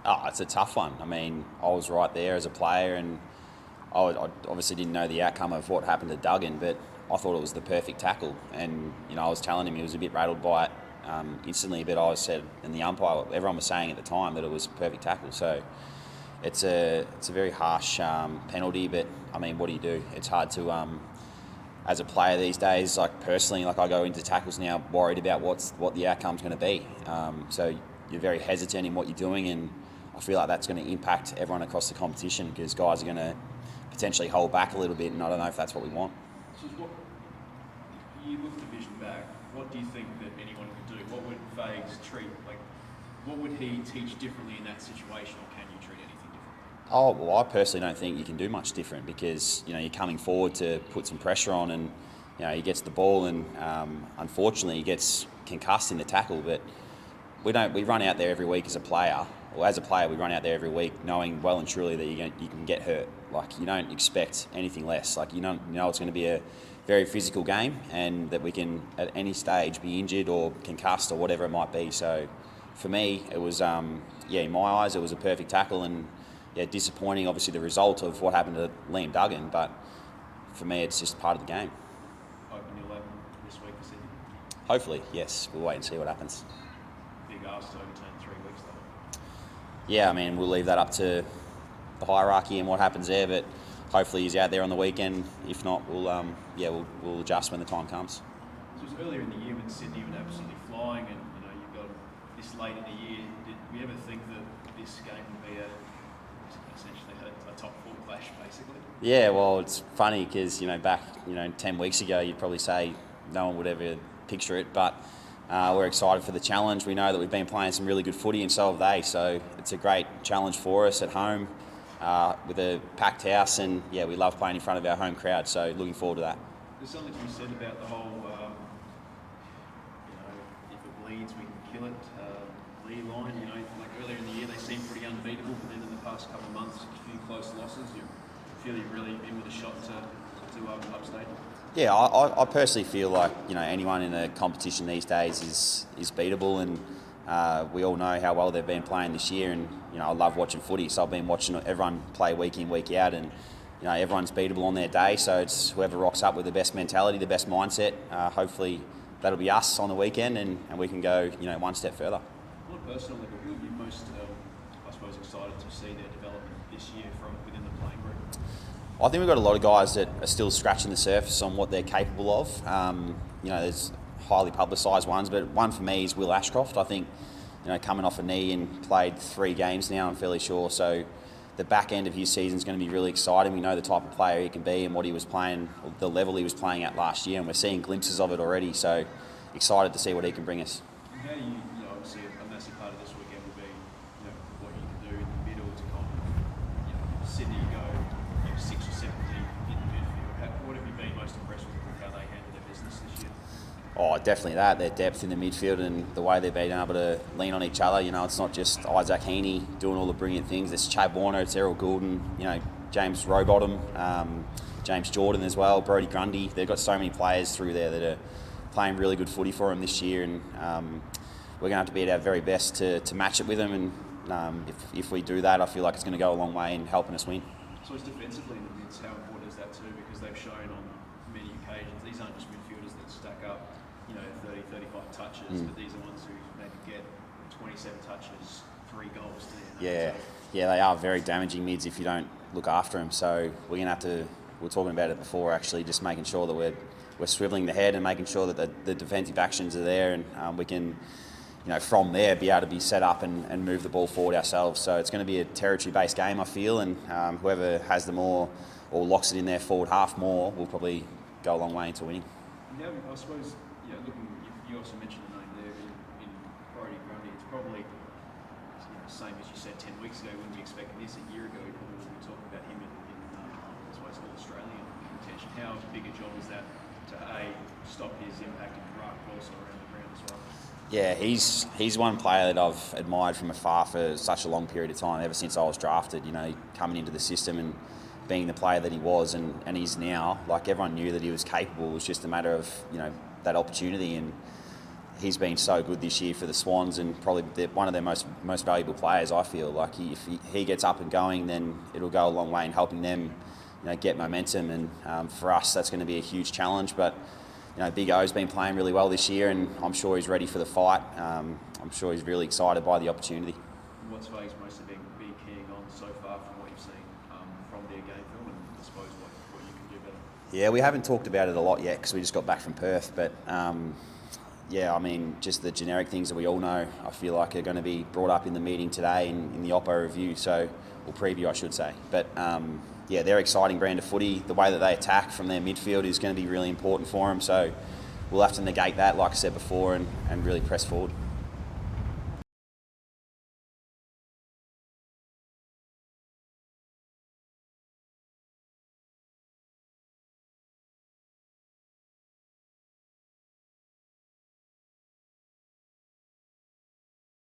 Oh, it's a tough one. I mean, I was right there as a player, and I obviously didn't know the outcome of what happened to Duggan, but I thought it was the perfect tackle. And I was telling him he was a bit rattled by it instantly, but I said, and the umpire, everyone was saying at the time that it was a perfect tackle. So it's a very harsh penalty, but I mean, what do you do? It's hard to as a player these days, like personally, like I go into tackles now worried about what the outcome's going to be. So you're very hesitant in what you're doing, and I feel like that's going to impact everyone across the competition because guys are going to potentially hold back a little bit, and I don't know if that's what we want. So what, you look division back, what do you think that anyone could do? What would Fags treat, like, what would he teach differently in that situation, or can you treat anything differently? Oh, well, I personally don't think you can do much different because, you're coming forward to put some pressure on, and, he gets the ball, and unfortunately he gets concussed in the tackle, but we run out there every week as a player. Well, as a player, we run out there every week knowing well and truly that you can get hurt. Like, you don't expect anything less. Like, you know it's going to be a very physical game, and that we can at any stage be injured or concussed or whatever it might be. So for me, it was, in my eyes, it was a perfect tackle, and disappointing, obviously, the result of what happened to Liam Duggan, but for me, it's just part of the game. Open 11 this week for Sydney? Hopefully, yes. We'll wait and see what happens. Big ask to overturn 3 weeks, though. Yeah, I mean, we'll leave that up to the hierarchy and what happens there, but hopefully he's out there on the weekend. If not, we'll adjust when the time comes. So it was earlier in the year when Sydney were absolutely flying, and you've got this late in the year. Did we ever think that this game would be essentially a top 4 clash, basically? Yeah, well, it's funny because back 10 weeks ago, you'd probably say no one would ever picture it, but we're excited for the challenge. We know that we've been playing some really good footy, and so have they. So it's a great challenge for us at home with a packed house, and we love playing in front of our home crowd. So looking forward to that. There's something to be said about the whole, if it bleeds, we can kill it. Lee line, like earlier in the year, they seemed pretty unbeatable, but then in the past couple of months, a few close losses. You feel you've really been with a shot to upstate? Yeah, I personally feel like anyone in a competition these days is beatable, and we all know how well they've been playing this year. And I love watching footy, so I've been watching everyone play week in, week out, and everyone's beatable on their day. So it's whoever rocks up with the best mentality, the best mindset. Hopefully that'll be us on the weekend, and we can go one step further. On a personal level, who are you most, excited to see their development this year from within the playing group? I think we've got a lot of guys that are still scratching the surface on what they're capable of. There's highly publicised ones, but one for me is Will Ashcroft. I think, coming off a knee and played 3 games now, I'm fairly sure. So the back end of his season is going to be really exciting. We know the type of player he can be and what he was playing, the level he was playing at last year, and we're seeing glimpses of it already. So excited to see what he can bring us. And how do you, obviously a massive part of this weekend will be, what you can do in the middle to kind of, Sydney go 6 or 7 deep in the midfield. What have you been most impressed with how they handle their business this year? Oh, definitely that. Their depth in the midfield and the way they've been able to lean on each other. It's not just Isaac Heaney doing all the brilliant things. It's Chad Warner, it's Errol Goulden, James Rowbottom, James Jordan as well, Brodie Grundy. They've got so many players through there that are playing really good footy for them this year, and we're going to have to be at our very best to match it with them. And if we do that, I feel like it's going to go a long way in helping us win. So it's defensively in the mids, how important is that too? Because they've shown on many occasions, these aren't just midfielders that stack up, 30, 35 touches, but these are ones who maybe get 27 touches, 3 goals to their name. Yeah, they are very damaging mids if you don't look after them. So we're going to have to, we were talking about it before actually, just making sure that we're swiveling the head and making sure that the defensive actions are there, and we can, from there be able to be set up and move the ball forward ourselves. So it's going to be a territory-based game, I feel, and whoever has the more or locks it in their forward half more will probably go a long way into winning. Now, I suppose, looking, you also mentioned the name there in Brodie Grundy. It's probably same as you said 10 weeks ago. Wouldn't be expecting this a year ago. We probably would be talking about him in I suppose, All-Australian contention. How big a job is that to stop his impact in the ruck, but also around the ground as well? Yeah, he's one player that I've admired from afar for such a long period of time, ever since I was drafted, coming into the system and being the player that he was and he's now. Like, everyone knew that he was capable. It was just a matter of, that opportunity, and he's been so good this year for the Swans, and probably one of their most valuable players. I feel like if he gets up and going, then it'll go a long way in helping them, get momentum. And for us, that's going to be a huge challenge. But Big O's been playing really well this year, and I'm sure he's ready for the fight. I'm sure he's really excited by the opportunity. What's Faye's mostly been keying on so far from what you've seen from their game film, and I suppose what you can do better? Yeah, we haven't talked about it a lot yet because we just got back from Perth, but just the generic things that we all know, I feel like are going to be brought up in the meeting today in the Oppo review, or preview I should say. But they're exciting brand of footy. The way that they attack from their midfield is going to be really important for them, so we'll have to negate that, like I said before, and really press forward.